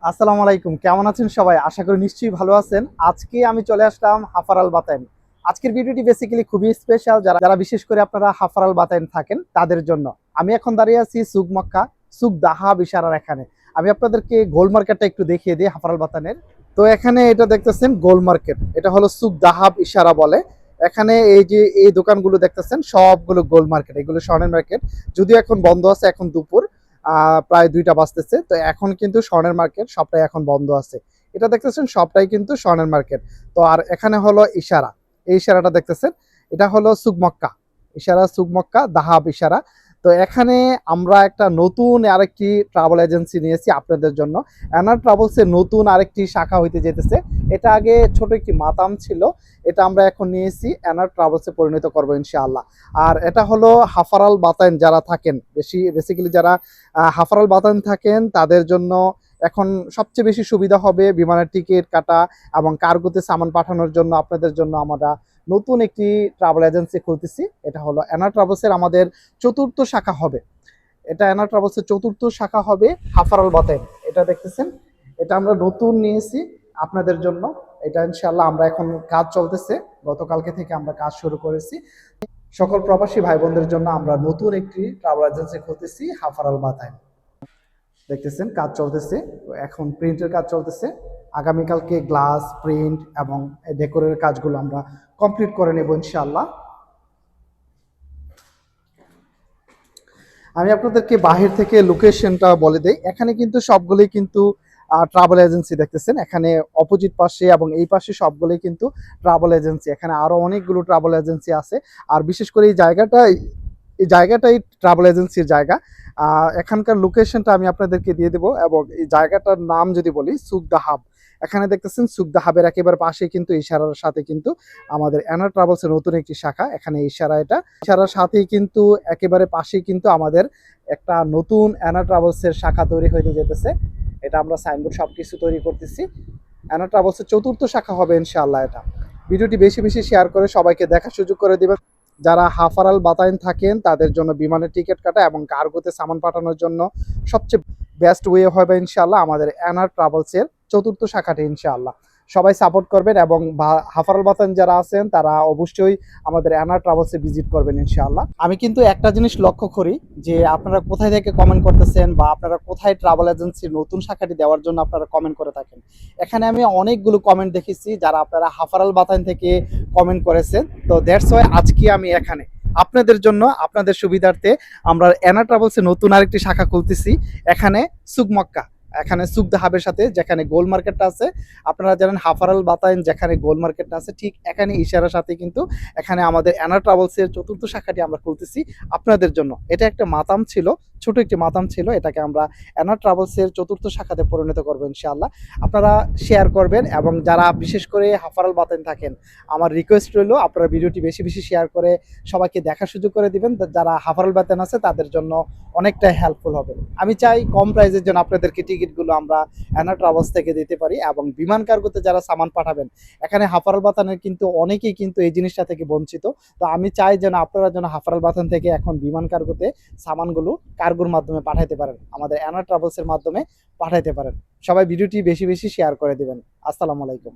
আসসালামু আলাইকুম, কেমন আছেন সবাই? আশা করি নিশ্চয়ই ভালো আছেন। আজকে আমি চলে আসলাম হাফারাল বাতাইন। আজকের ভিডিওটি বেসিক্যালি খুবই স্পেশাল যারা যারা বিশেষ করে আপনারা হাফারাল বাতাইন থাকেন তাদের জন্য। আমি এখন দাঁড়িয়ে আছি সুক মক্কা, সুক দাহাব ইশারার এখানে। আমি আপনাদেরকে গোল মার্কেটটা একটু দেখিয়ে দিই হাফারাল বাতানের। তো এখানে এটা দেখতেছেন গোল মার্কেট, এটা হলো সুক দাহাব ইশারা বলে। এখানে এই যে এই দোকানগুলো দেখতেছেন সবগুলো গোল মার্কেট, এগুলো স্বর্ণের মার্কেট। যদিও এখন বন্ধ আছে, এখন দুপুর প্রায় 2টা বাজতেছে, তো এখন কিন্তু স্বর্ণের মার্কেট সবটাই এখন বন্ধ আছে। এটা দেখতেছেন সবটাই কিন্তু স্বর্ণের মার্কেট। তো আর এখানে হলো ইশারা, এই ইশারাটা দেখতেছেন, এটা হলো সুক মক্কা ইশারা, সুক মক্কা দাহাব ইশারা। তো এখানে আমরা একটা নতুন আরেকটি ট্রাভেল এজেন্সি নিয়েছি আপনাদের জন্য। এনার ট্রাভেলসের নতুন আরেকটি শাখা হইতে যেতেছে। এটা আগে ছোট একটি মাতাম ছিল, এটা আমরা এখন নিয়েছি এনার ট্রাভেলসে পরিণত করবো ইনশাআল্লাহ। আর এটা হলো হাফারাল বাতাইন যারা থাকেন, বেসিক্যালি যারা হাফারাল বাতাইন থাকেন তাদের জন্য এখন সবচেয়ে বেশি সুবিধা হবে বিমানের টিকিট কাটা এবং কার্গোতে সামান পাঠানোর জন্য। আপনাদের জন্য আমরা নতুন একটি ট্রাভেল এজেন্সি খুলতেছি, এটা হলো এনা ট্রাভেলসের আমাদের চতুর্থ শাখা হবে। এটা এনা ট্রাভেলসের চতুর্থ শাখা হবে হাফারাল বাতাইন। এটা দেখতেছেন, এটা আমরা নতুন নিয়েছি আপনাদের জন্য। এটা ইনশাআল্লাহ আমরা এখন কাজ চলতেছে, গতকালকে থেকে আমরা কাজ শুরু করেছি। সকল প্রবাসী ভাই বোনদের জন্য আমরা নতুন একটি ট্রাভেল এজেন্সি খুলতেছি হাফারাল বাতায়। দেখতেছেন কাজ চলতেছে, এখন প্রিন্টের কাজ চলতেছে। আগামীকালকে গ্লাস প্রিন্ট এবং ডেকোরের কাজগুলো আমরা কমপ্লিট করে নেব ইনশাআল্লাহ। আমি আপনাদেরকে বাহির থেকে লোকেশনটা বলে দেই। এখানে কিন্তু সবগুলোই কিন্তু ট্রাভেল এজেন্সি দেখতেছেন, এখানে অপোজিট পাশে এবং এই পাশে সবগুলোই কিন্তু ট্রাভেল এজেন্সি। এখানে আরো অনেকগুলো ট্রাভেল এজেন্সি আছে। আর বিশেষ করে এই জায়গাটাই ট্রাভেল এজেন্সির জায়গা। এখানকার লোকেশনটা আমি আপনাদেরকে দিয়ে দেবো, এবং এই জায়গাটার নাম যদি বলি সুক দাহাব। এখানে দেখতেছেন সুক দাহাবের একেবারে পাশে কিন্তু ইশারার সাথে কিন্তু আমাদের এনা ট্রাভেলসের নতুন একটি শাখা, এখানে ইশারার সাথেই কিন্তু একেবারে পাশেই কিন্তু আমাদের একটা নতুন এনা ট্রাভেলসের শাখা তৈরি হতে যেতেছে। এটা আমরা সাইনবোর্ড সবকিছু তৈরি করতেছি। এনা ট্রাভেলসের চতুর্থ শাখা হবে ইনশাআল্লাহ। এটা ভিডিওটি বেশি বেশি শেয়ার করে সবাইকে দেখার সুযোগ করে দিবেন। যারা হাফারাল বাতাইন থাকেন তাদের জন্য বিমানের টিকিট কাটা এবং কার্গোতে সামান পাঠানোর জন্য সবচেয়ে বেস্ট ওয়ে হবে ইনশাআল্লাহ আমাদের এনার ট্রাভেলসের চতুর্থ শাখাটি ইনশাআল্লাহ। সবাই সাপোর্ট করবেন এবং হাফারাল বাতাইন যারা আছেন তারা অবশ্যই আমাদের এনার ট্রাভেলসে ভিজিট করবেন ইনশাআল্লাহ। আমি কিন্তু একটা জিনিস লক্ষ্য করি যে আপনারা কোথায় থেকে কমেন্ট করতেছেন বা আপনারা কোথায় ট্রাভেল এজেন্সির নতুন শাখাটি দেওয়ার জন্য আপনারা কমেন্ট করে থাকেন। এখানে আমি অনেকগুলো কমেন্ট দেখেছি যারা আপনারা হাফারাল বাতাইন থেকে কমেন্ট করেছেন। তো দ্যাটস ওয়াই আজকে আমি এখানে আপনাদের জন্য আপনাদের সুবিধার্থে আমরা এনা ট্রাভেলসে নতুন আরেকটি শাখা খুলতেছি এখানে সুক মক্কা, এখানে সুক দাহাবের সাথে যেখানে গোল মার্কেটটা আছে। আপনারা জানেন হাফারাল বাতাইন যেখানে গোল মার্কেটটা আছে, ঠিক এখানে ইশারার সাথে কিন্তু এখানে আমাদের এনা ট্রাভেলসের চতুর্থ শাখাটি আমরা খুলতেছি আপনাদের জন্য। এটা একটা মাতাম ছিল, ছোট একটি মাতাম ছিল, এটাকে আমরা এনা ট্রাভেলসের চতুর্থ শাখাতে পরিণত করবো ইনশাআল্লাহ। আপনারা শেয়ার করবেন এবং যারা বিশেষ করে হাফারাল বাতাইন থাকেন আমার রিকোয়েস্ট রইল আপনারা ভিডিওটি বেশি বেশি শেয়ার করে সবাইকে দেখার সুযোগ করে দিবেন। যারা হাফারাল বাতাইন আছে তাদের জন্য অনেকটাই হেল্পফুল হবে। আমি চাই কম প্রাইসের জন্য আপনাদেরকে টিকিটগুলো আমরা এনা ট্রাভেলস থেকে দিতে পারি, এবং বিমান কার্গোতে যারা সামান পাঠাবেন এখানে হাফারাল বাতানের কিন্তু অনেকেই কিন্তু এই জিনিসটা থেকে বঞ্চিত। তো আমি চাই যেন আপনারা যেন হাফারাল বাতান থেকে এখন বিমান কার্গোতে সামানগুলো কার্গোর মাধ্যমে পাঠাইতে পারেন, আমাদের এনা ট্রাভেলসের মাধ্যমে পাঠাইতে পারেন। সবাই ভিডিওটি বেশি বেশি শেয়ার করে দিবেন। আসসালামু আলাইকুম।